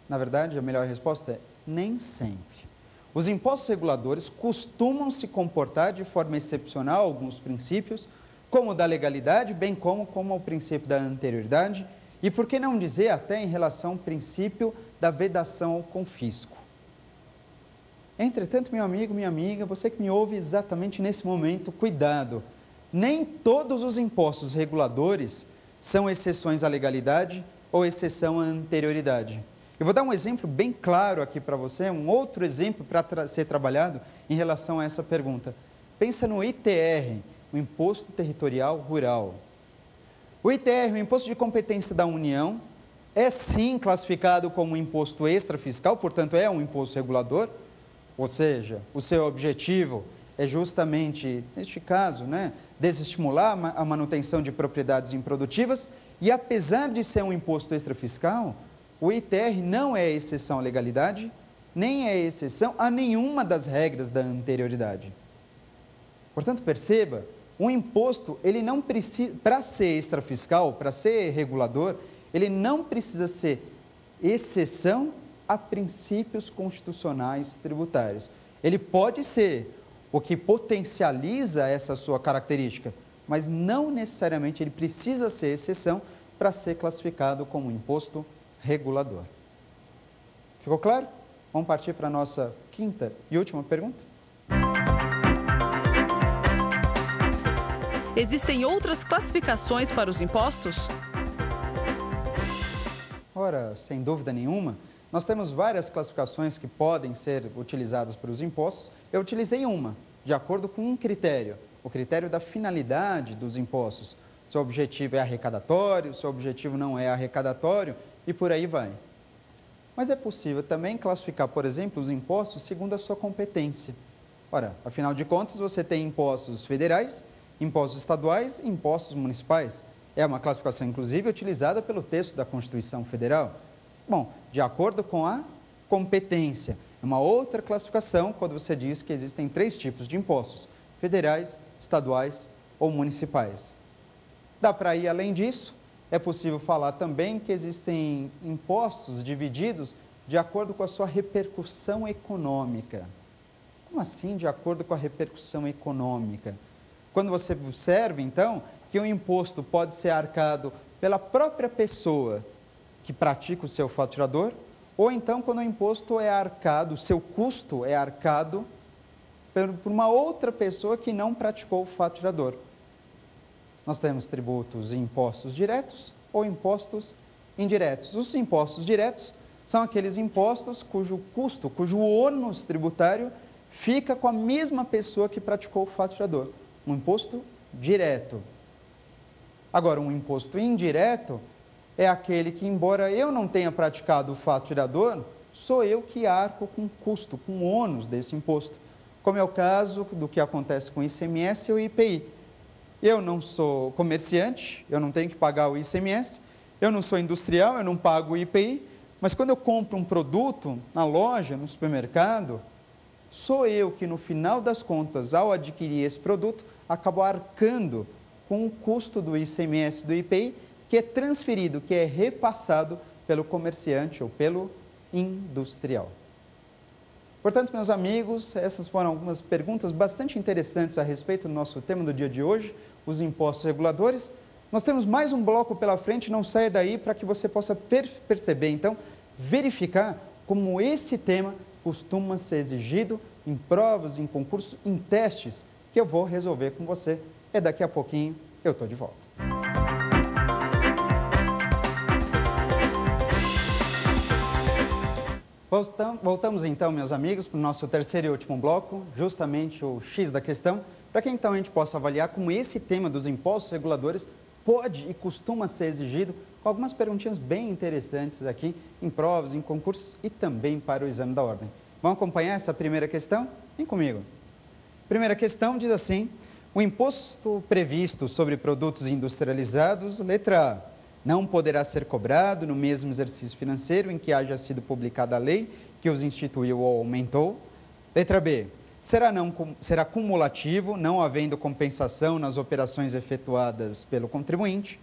Na verdade, a melhor resposta é nem sempre. Os impostos reguladores costumam se comportar de forma excepcional a alguns princípios, como o da legalidade, bem como o princípio da anterioridade, e por que não dizer até em relação ao princípio da vedação ao confisco. Entretanto, meu amigo, minha amiga, você que me ouve exatamente nesse momento, cuidado. Nem todos os impostos reguladores são exceções à legalidade ou exceção à anterioridade. Eu vou dar um exemplo bem claro aqui para você, um outro exemplo para ser trabalhado em relação a essa pergunta. Pensa no ITR, o Imposto Territorial Rural. O ITR, o Imposto de Competência da União, é sim classificado como um imposto extrafiscal, portanto é um imposto regulador, ou seja, o seu objetivo é justamente, neste caso, desestimular a manutenção de propriedades improdutivas e apesar de ser um imposto extrafiscal, o ITR não é exceção à legalidade, nem é exceção a nenhuma das regras da anterioridade. Portanto, perceba, um imposto, ele não precisa, para ser extrafiscal, para ser regulador, ele não precisa ser exceção a princípios constitucionais tributários. Ele pode ser o que potencializa essa sua característica, mas não necessariamente ele precisa ser exceção para ser classificado como um imposto regulador. Ficou claro? Vamos partir para a nossa quinta e última pergunta? Existem outras classificações para os impostos? Ora, sem dúvida nenhuma, nós temos várias classificações que podem ser utilizadas para os impostos. Eu utilizei uma, de acordo com um critério, o critério da finalidade dos impostos. Seu objetivo é arrecadatório, seu objetivo não é arrecadatório, e por aí vai. Mas é possível também classificar, por exemplo, os impostos segundo a sua competência. Ora, afinal de contas, você tem impostos federais, impostos estaduais e impostos municipais. É uma classificação, inclusive, utilizada pelo texto da Constituição Federal. Bom, de acordo com a competência. É uma outra classificação quando você diz que existem 3 tipos de impostos: federais, estaduais ou municipais. Dá para ir além disso? É possível falar também que existem impostos divididos de acordo com a sua repercussão econômica. Como assim, de acordo com a repercussão econômica? Quando você observa, então, que um imposto pode ser arcado pela própria pessoa que pratica o seu faturador, ou então quando o imposto é arcado, o seu custo é arcado por uma outra pessoa que não praticou o faturador. Nós temos tributos e impostos diretos ou impostos indiretos. Os impostos diretos são aqueles impostos cujo custo, cujo ônus tributário fica com a mesma pessoa que praticou o faturador. Um imposto direto. Agora, um imposto indireto é aquele que, embora eu não tenha praticado o faturador, sou eu que arco com o custo, com o ônus desse imposto. Como é o caso do que acontece com o ICMS e o IPI. Eu não sou comerciante, eu não tenho que pagar o ICMS, eu não sou industrial, eu não pago o IPI, mas quando eu compro um produto na loja, no supermercado, sou eu que, no final das contas, ao adquirir esse produto, acabo arcando com o custo do ICMS e do IPI, que é transferido, que é repassado pelo comerciante ou pelo industrial. Portanto, meus amigos, essas foram algumas perguntas bastante interessantes a respeito do nosso tema do dia de hoje, os impostos reguladores. Nós temos mais um bloco pela frente, não saia daí para que você possa perceber, então, verificar como esse tema costuma ser exigido em provas, em concursos, em testes, que eu vou resolver com você. E daqui a pouquinho eu estou de volta. Voltamos então, meus amigos, para o nosso terceiro e último bloco, justamente o X da questão, para que então a gente possa avaliar como esse tema dos impostos reguladores pode e costuma ser exigido, com algumas perguntinhas bem interessantes aqui em provas, em concursos e também para o exame da ordem. Vamos acompanhar essa primeira questão? Vem comigo. Primeira questão diz assim: o imposto previsto sobre produtos industrializados, letra A, não poderá ser cobrado no mesmo exercício financeiro em que haja sido publicada a lei que os instituiu ou aumentou. Letra B, será cumulativo, não havendo compensação nas operações efetuadas pelo contribuinte.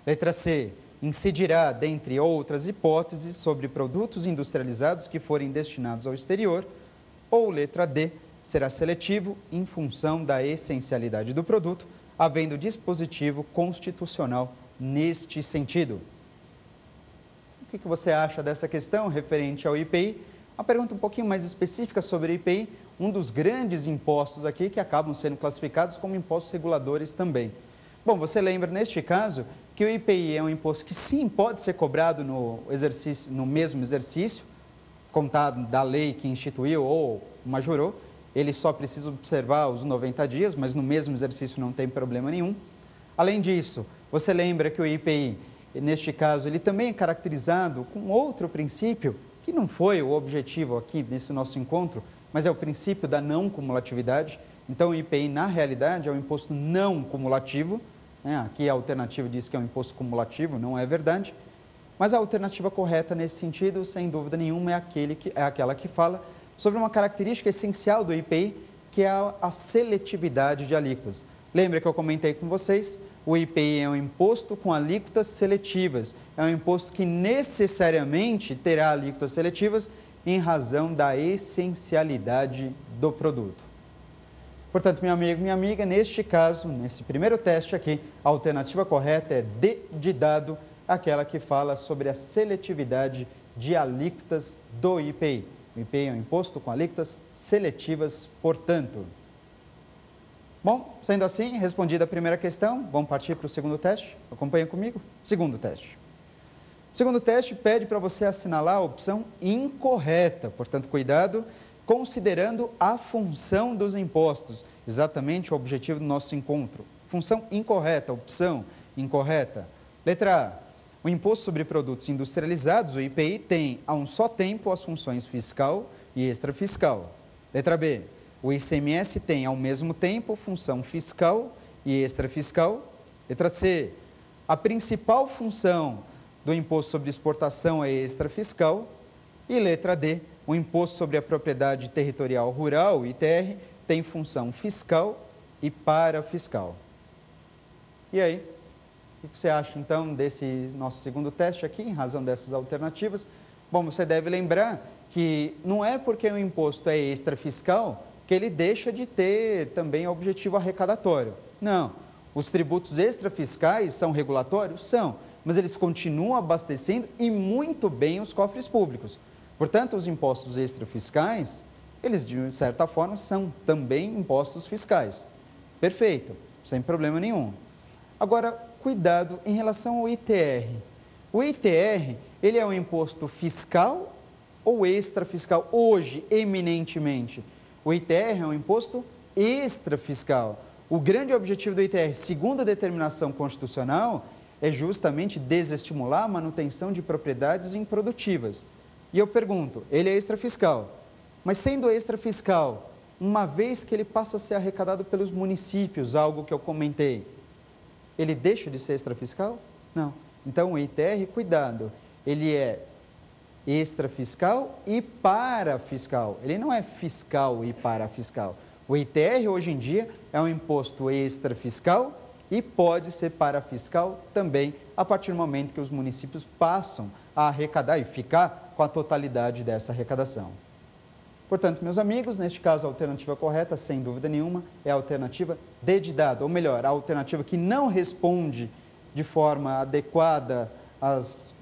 Letra C, incidirá, dentre outras hipóteses, sobre produtos industrializados que forem destinados ao exterior. Ou letra D, será seletivo em função da essencialidade do produto, havendo dispositivo constitucional neste sentido. O que você acha dessa questão referente ao IPI? Uma pergunta um pouquinho mais específica sobre o IPI, um dos grandes impostos aqui que acabam sendo classificados como impostos reguladores também. Bom, você lembra neste caso que o IPI é um imposto que sim pode ser cobrado no mesmo exercício, contado da lei que instituiu ou majorou. Ele só precisa observar os 90 dias, mas no mesmo exercício não tem problema nenhum. Além disso, você lembra que o IPI, neste caso, ele também é caracterizado com outro princípio, que não foi o objetivo aqui nesse nosso encontro, mas é o princípio da não cumulatividade. Então, o IPI, na realidade, é um imposto não cumulativo. Aqui a alternativa diz que é um imposto cumulativo, não é verdade. Mas a alternativa correta nesse sentido, sem dúvida nenhuma, é aquela que fala sobre uma característica essencial do IPI, que é a seletividade de alíquotas. Lembra que eu comentei com vocês? O IPI é um imposto com alíquotas seletivas. É um imposto que necessariamente terá alíquotas seletivas em razão da essencialidade do produto. Portanto, meu amigo, minha amiga, neste caso, nesse primeiro teste aqui, a alternativa correta é D de dado, aquela que fala sobre a seletividade de alíquotas do IPI. O IPI é um imposto com alíquotas seletivas, portanto. Bom, sendo assim, respondida a primeira questão, vamos partir para o segundo teste? Acompanha comigo? Segundo teste. O segundo teste pede para você assinalar a opção incorreta, portanto, cuidado, considerando a função dos impostos, exatamente o objetivo do nosso encontro. Função incorreta, opção incorreta. Letra A. O Imposto sobre Produtos Industrializados, o IPI, tem a um só tempo as funções fiscal e extrafiscal. Letra B. O ICMS tem ao mesmo tempo função fiscal e extrafiscal. Letra C. A principal função do Imposto sobre Exportação é extrafiscal. E letra D. O Imposto sobre a Propriedade Territorial Rural, ITR, tem função fiscal e parafiscal. E aí? O que você acha, então, desse nosso segundo teste aqui, em razão dessas alternativas? Bom, você deve lembrar que não é porque o imposto é extrafiscal que ele deixa de ter também objetivo arrecadatório. Não. Os tributos extrafiscais são regulatórios? São. Mas eles continuam abastecendo e muito bem os cofres públicos. Portanto, os impostos extrafiscais, eles, de certa forma, são também impostos fiscais. Perfeito. Sem problema nenhum. Agora, cuidado em relação ao ITR. O ITR, ele é um imposto fiscal ou extrafiscal? Hoje, eminentemente, o ITR é um imposto extrafiscal. O grande objetivo do ITR, segundo a determinação constitucional, é justamente desestimular a manutenção de propriedades improdutivas. E eu pergunto, ele é extrafiscal, mas sendo extrafiscal, uma vez que ele passa a ser arrecadado pelos municípios, algo que eu comentei, ele deixa de ser extrafiscal? Não. Então, o ITR, cuidado, ele é extrafiscal e parafiscal. Ele não é fiscal e parafiscal. O ITR, hoje em dia, é um imposto extrafiscal e pode ser parafiscal também, a partir do momento que os municípios passam a arrecadar e ficar com a totalidade dessa arrecadação. Portanto, meus amigos, neste caso, a alternativa correta, sem dúvida nenhuma, é a alternativa D de dado, ou melhor, a alternativa que não responde de forma adequada às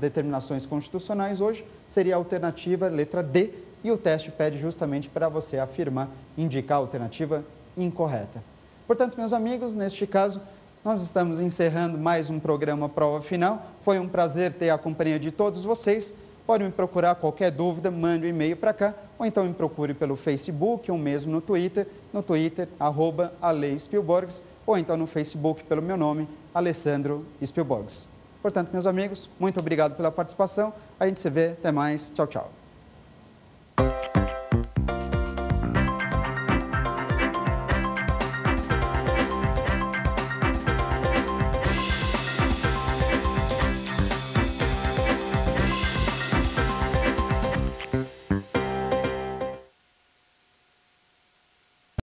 determinações constitucionais hoje, seria a alternativa letra D, e o teste pede justamente para você afirmar, indicar a alternativa incorreta. Portanto, meus amigos, neste caso, nós estamos encerrando mais um programa Prova Final. Foi um prazer ter a companhia de todos vocês. pode me procurar qualquer dúvida, mande um e-mail para cá, ou então me procure pelo Facebook ou mesmo no Twitter, @AleiSpielborgs, ou então no Facebook pelo meu nome, Alessandro Spielborgs. Portanto, meus amigos, muito obrigado pela participação. A gente se vê. Até mais. Tchau, tchau.